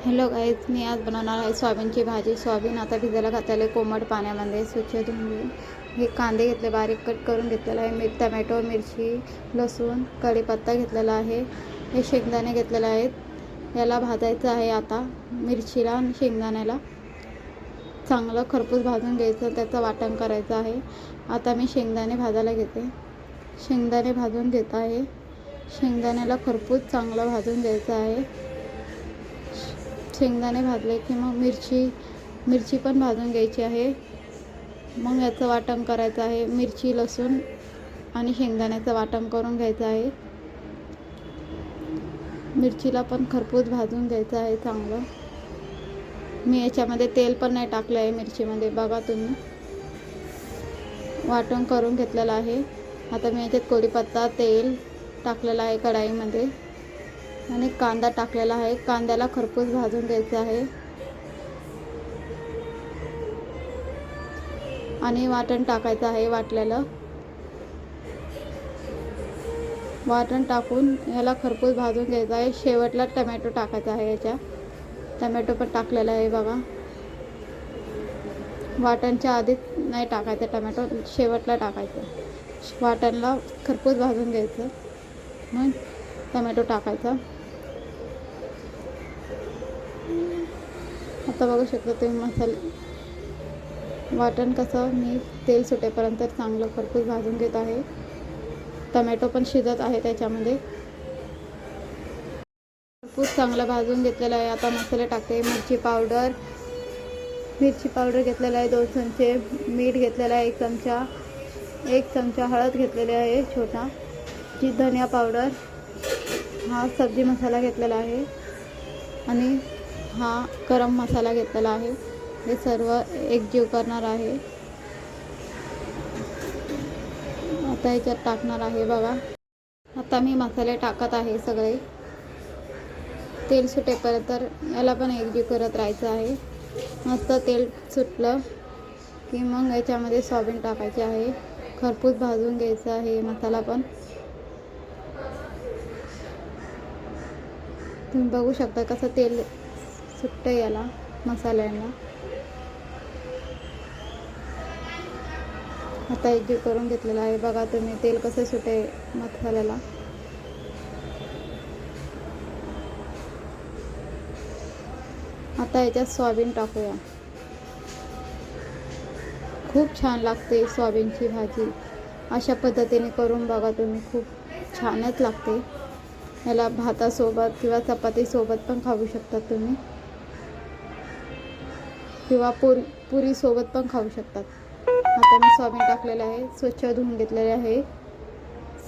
Hello guys, मी आज बनवणार आहे सोयाबीनची भाजी. सोयाबीन आता भिजायला घातलेले कोमट पाण्यामध्ये स्वच्छ धुवून घेऊन हे कांदे घेतले, बारीक कट करून घेतलेला आहे. टमॅटो, मिरची, लसूण, कढीपत्ता घेतलेला आहे. हे शेंगदाणे घेतलेले आहेत. याला भाजायचं आहे. आता मिरचीला आणि शेंगदाण्याला चांगलं खरपूस भाजून घ्यायचं, त्याचं वाटण करायचं आहे. आता मी शेंगदाणे भाजायला घेते. शेंगदाणे भाजून घेत आहे. शेंगदाण्याला खरपूस चांगलं भाजून घ्यायचं आहे. शेंगदाणे भाजले की मग मिरची पण भाजून घ्यायची आहे. मग याचं वाटण करायचं आहे. मिरची, लसूण आणि शेंगदाण्याचं वाटण करून घ्यायचं आहे. मिरचीला पण खरपूस भाजून घ्यायचं आहे चांगलं. मी याच्यामध्ये तेल पण नाही टाकलं आहे मिरचीमध्ये, बघा तुम्ही. वाटण करून घेतलेलं आहे. आता मी याच्यात कढीपत्ता, तेल टाकलेलं आहे कढाईमध्ये आणि कांदा टाकलेला आहे. कांद्याला खरपूस भाजून घ्यायचं आहे आणि वाटण टाकायचं आहे. वाटण टाकून याला खरपूस भाजून घ्यायचं आहे. शेवटला टमॅटो टाकायचा आहे. याच्यात टमॅटो पण टाकलेला आहे बघा. वाटणच्या आधी नाही टाकायचं टमॅटो, शेवटला टाकायचं. वाटणला खरपूस भाजून घ्यायचं, मग टमॅटो टाकायचा. आता बघू शकता तुम्ही मसाले वाटण कसं मी तेल सुटेपर्यंत चांगलं खरपूस भाजून घेत आहे. टमॅटो पण शिजत आहे त्याच्यामध्ये. खरपूस चांगलं भाजून घेतलेलं आहे. आता मसाले टाकते. मिरची पावडर घेतलेला आहे 2 चमचे. मीठ घेतलेला आहे 1 चमचा. हळद घेतलेली आहे छोटा. धनिया पावडर, हा सब्जी मसाला घेतलेला आहे आणि हा गरम मसाला घेतलेला आहे. हे सर्व एकजीव करणार आहे. आता याच्यात टाकणार आहे बघा. आता मी मसाले टाकत आहे सगळे. तेल सुटेपर्यंत याला पण एकजीव करत राहायचं आहे. मस्त तेल सुटलं की मग याच्यामध्ये सोयाबीन टाकायचे आहे. खरपूस भाजून घ्यायचं आहे मसाला पण. तुम्ही बघू शकता कसं तेल सुटतं याला मसाल्यांना. आता एकजीव करून घेतलेला आहे बघा तुम्ही. तेल कसं सुटे मसाल्याला. आता याच्यात सोयाबीन टाकूया. खूप छान लागते सोयाबीनची भाजी. अशा पद्धतीने करून बघा तुम्ही, खूप छानच लागते. याला भातासोबत किंवा चपातीसोबत पण खाऊ शकता तुम्ही, किंवा पुरीसोबत पण खाऊ शकतात. आता मी सोयाबीन टाकलेलं आहे. स्वच्छ धुवून घेतलेले आहे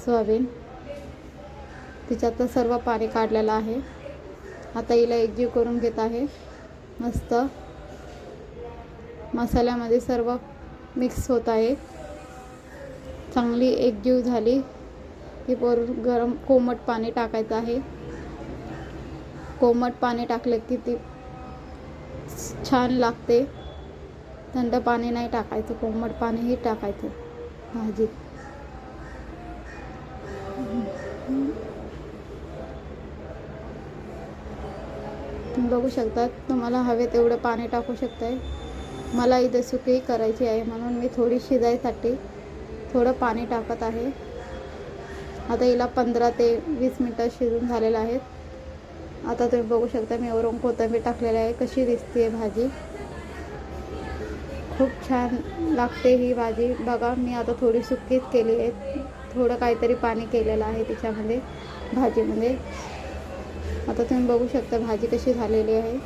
सोयाबीन. तिच्यातलं सर्व पाणी काढलेलं आहे. आता हिला एकजीव करून घेत आहे. मस्त मसाल्यामध्ये सर्व मिक्स होत आहे. चांगली एकजीव झाली की वरून गरम कोमट पाणी टाकायचं आहे. कोमट पाणी टाकलं की ती छान लागते. थंड पाणी नाही टाकायचं, कोमट पाणीही टाकायचं भाजीत. तुम्ही बघू शकता. तुम्हाला हवे तेवढं पाणी टाकू शकताय. मला इथे सुकी करायची आहे म्हणून मी थोडी शिजायसाठी थोडं पाणी टाकत आहे. आता हिला 15 ते 20 मिनटं शिजून झालेलं आहेत. आता तुम्ही बघू शकता मी वरून कोथिंबीर टाकलेली आहे. कशी दिसते भाजी. खूप छान लागते ही भाजी बघा. मी आता थोडी सुकीच केली आहे. थोडं काहीतरी पाणी केलेलं आहे त्याच्यामध्ये भाजीमध्ये. आता तुम्ही बघू शकता भाजी कशी झालेली आहे.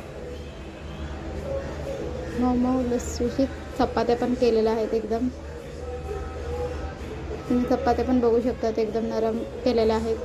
मऊ लसलुशीत चपात्या पण केलेल्या आहेत एकदम. तुम्ही चपात्या पण बघू शकता, एकदम नरम केलेल्या आहेत.